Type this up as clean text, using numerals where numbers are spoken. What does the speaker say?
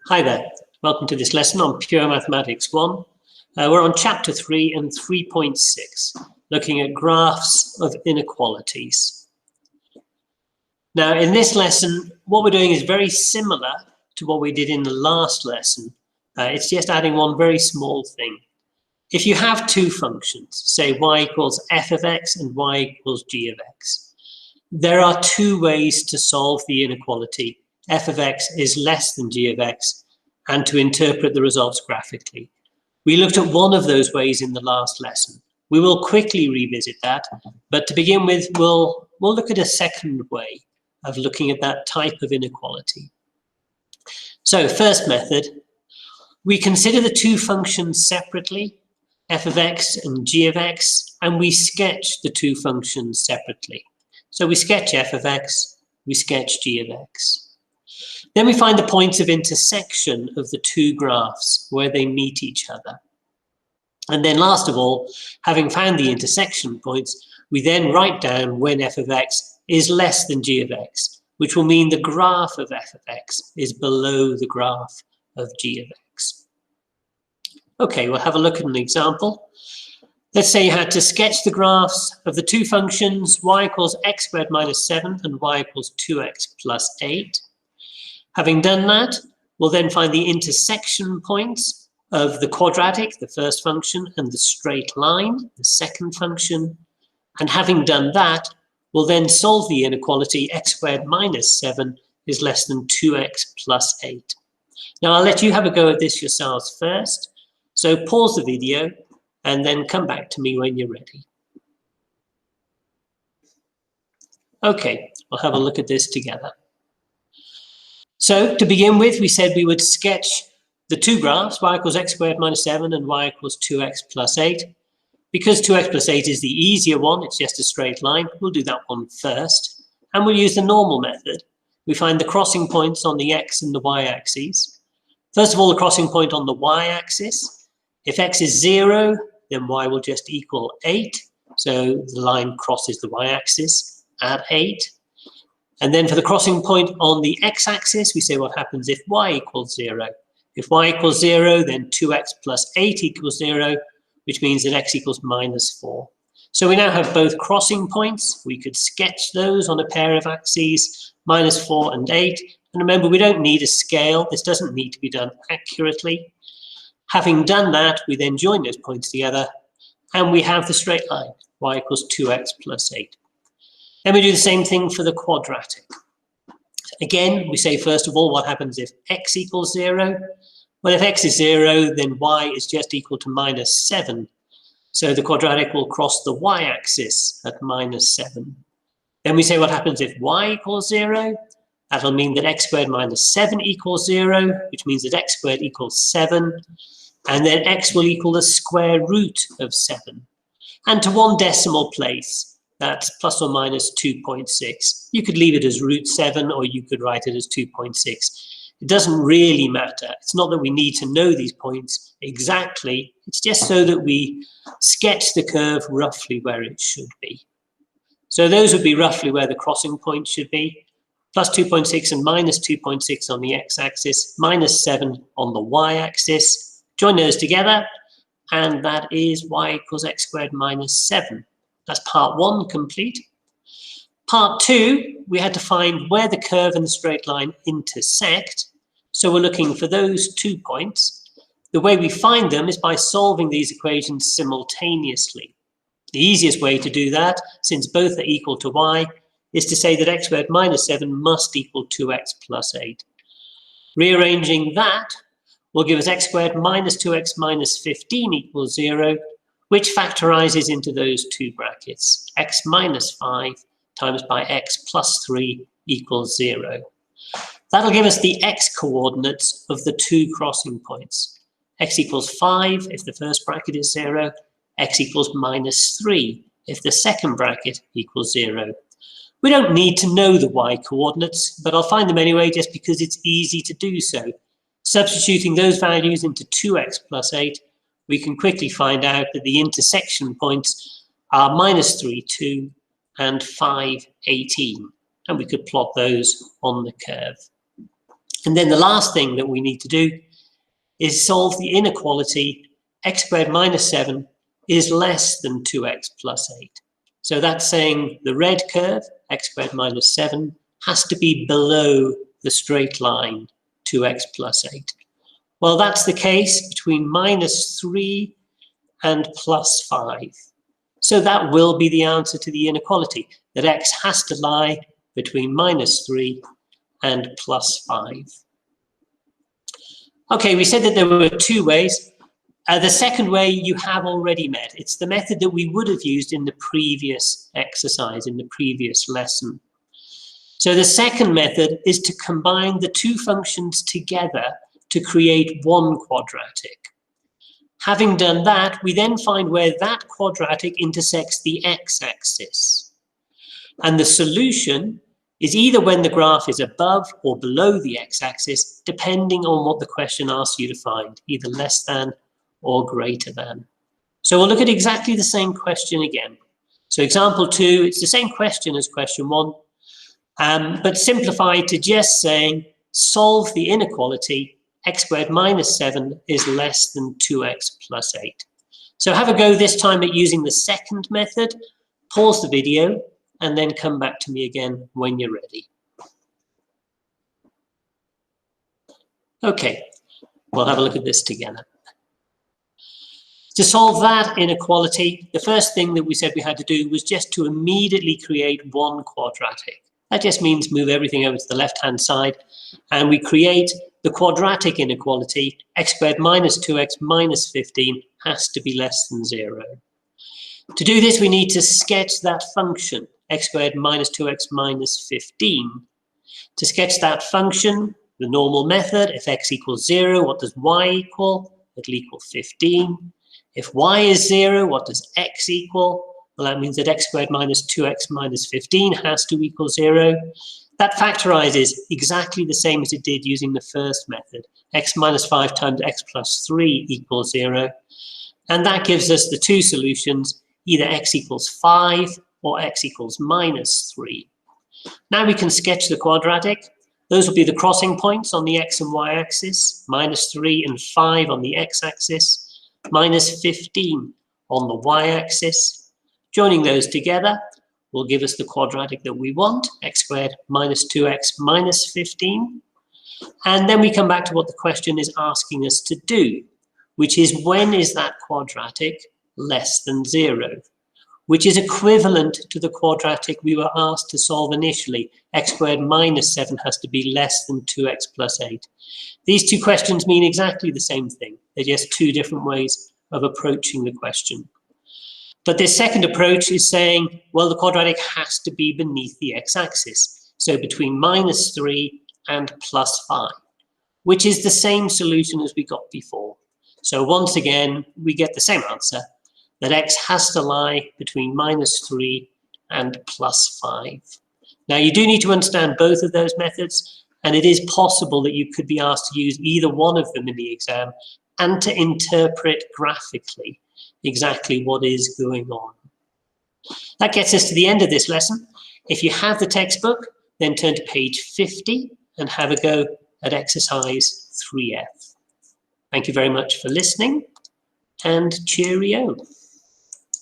Hi there, welcome to this lesson on Pure Mathematics 1. We're on Chapter 3 and 3.6, looking at graphs of inequalities. Now in this lesson, what we're doing is very similar to what we did in the last lesson. It's just adding one very small thing. If you have two functions, say y equals f of x and y equals g of x, there are two ways to solve the inequality. F of x is less than g of x, and to interpret the results graphically. We looked at one of those ways in the last lesson. We will quickly revisit that, but to begin with, we'll look at a second way of looking at that type of inequality. So, first method, we consider the two functions separately, f of x and g of x, and we sketch the two functions separately. So we sketch f of x, we sketch g of x. Then we find the points of intersection of the two graphs where they meet each other. And then last of all, having found the intersection points, we then write down when f of x is less than g of x, which will mean the graph of f of x is below the graph of g of x. Okay, we'll have a look at an example. Let's say you had to sketch the graphs of the two functions y equals x squared minus 7 and y equals 2x plus 8. Having done that, we'll then find the intersection points of the quadratic, the first function, and the straight line, the second function. And having done that, we'll then solve the inequality x squared minus 7 is less than 2x plus 8. Now I'll let you have a go at this yourselves first. So pause the video and then come back to me when you're ready. Okay, we'll have a look at this together. So to begin with, we said we would sketch the two graphs, y equals x squared minus 7 and y equals 2x plus 8. Because 2x plus 8 is the easier one, it's just a straight line, we'll do that one first. And we'll use the normal method. We find the crossing points on the x and the y axes. First of all, the crossing point on the y axis. If x is 0, then y will just equal 8. So the line crosses the y axis at 8. And then for the crossing point on the x-axis, we say what happens if y equals 0. If y equals 0, then 2x plus 8 equals 0, which means that x equals minus 4. So we now have both crossing points. We could sketch those on a pair of axes, minus 4 and 8. And remember, we don't need a scale. This doesn't need to be done accurately. Having done that, we then join those points together, and we have the straight line, y equals 2x plus 8. Then we do the same thing for the quadratic. Again, we say first of all, what happens if x equals 0? Well, if x is 0, then y is just equal to minus 7. So the quadratic will cross the y-axis at minus 7. Then we say what happens if y equals 0? That'll mean that x squared minus 7 equals 0, which means that x squared equals 7. And then x will equal the square root of 7. And to one decimal place, that's plus or minus 2.6. You could leave it as root 7, or you could write it as 2.6. It doesn't really matter. It's not that we need to know these points exactly. It's just so that we sketch the curve roughly where it should be. So those would be roughly where the crossing point should be. Plus 2.6 and minus 2.6 on the x-axis, minus 7 on the y-axis. Join those together, and that is y equals x squared minus 7. That's part 1 complete. Part 2, we had to find where the curve and the straight line intersect. So we're looking for those 2 points. The way we find them is by solving these equations simultaneously. The easiest way to do that, since both are equal to y, is to say that x squared minus 7 must equal 2x plus 8. Rearranging that will give us x squared minus 2x minus 15 equals 0, which factorizes into those two brackets. X minus 5 times by x plus 3 equals 0. That'll give us the x coordinates of the two crossing points. X equals 5 if the first bracket is 0, x equals minus 3 if the second bracket equals 0. We don't need to know the y coordinates, but I'll find them anyway just because it's easy to do so. Substituting those values into 2x plus 8, we can quickly find out that the intersection points are minus 3, 2, and 5, 18. And we could plot those on the curve. And then the last thing that we need to do is solve the inequality x squared minus 7 is less than 2x plus 8. So that's saying the red curve, x squared minus 7, has to be below the straight line 2x plus 8. Well, that's the case between minus 3 and plus 5. So that will be the answer to the inequality, that x has to lie between minus 3 and plus 5. Okay, we said that there were two ways. The second way you have already met. It's the method that we would have used in the previous exercise, in the previous lesson. So the second method is to combine the two functions together to create one quadratic. Having done that, we then find where that quadratic intersects the x-axis. And the solution is either when the graph is above or below the x-axis, depending on what the question asks you to find, either less than or greater than. So we'll look at exactly the same question again. So example 2, it's the same question as question 1, but simplified to just saying solve the inequality x squared minus 7 is less than 2x plus 8. So have a go this time at using the second method, pause the video, and then come back to me again when you're ready. Okay, we'll have a look at this together. To solve that inequality, the first thing that we said we had to do was just to immediately create one quadratic. That just means move everything over to the left-hand side, and we create the quadratic inequality, x squared minus 2x minus 15 has to be less than 0. To do this, we need to sketch that function, x squared minus 2x minus 15. To sketch that function, the normal method, if x equals 0, what does y equal? It'll equal 15. If y is 0, what does x equal? Well, that means that x squared minus 2x minus 15 has to equal 0. That factorizes exactly the same as it did using the first method. X minus 5 times x plus 3 equals 0. And that gives us the two solutions, either x equals 5 or x equals minus 3. Now we can sketch the quadratic. Those will be the crossing points on the x and y axis, minus 3 and 5 on the x axis, minus 15 on the y axis. Joining those together will give us the quadratic that we want, x squared minus 2x minus 15. And then we come back to what the question is asking us to do, which is when is that quadratic less than 0, which is equivalent to the quadratic we were asked to solve initially. X squared minus 7 has to be less than 2x plus 8. These two questions mean exactly the same thing. They're just two different ways of approaching the question. But this second approach is saying, well, the quadratic has to be beneath the x-axis, so between minus 3 and plus 5, which is the same solution as we got before. So once again, we get the same answer, that x has to lie between minus 3 and plus 5. Now, you do need to understand both of those methods, and it is possible that you could be asked to use either one of them in the exam and to interpret graphically exactly what is going on. That gets us to the end of this lesson. If you have the textbook, then turn to page 50 and have a go at exercise 3F. Thank you very much for listening, and cheerio.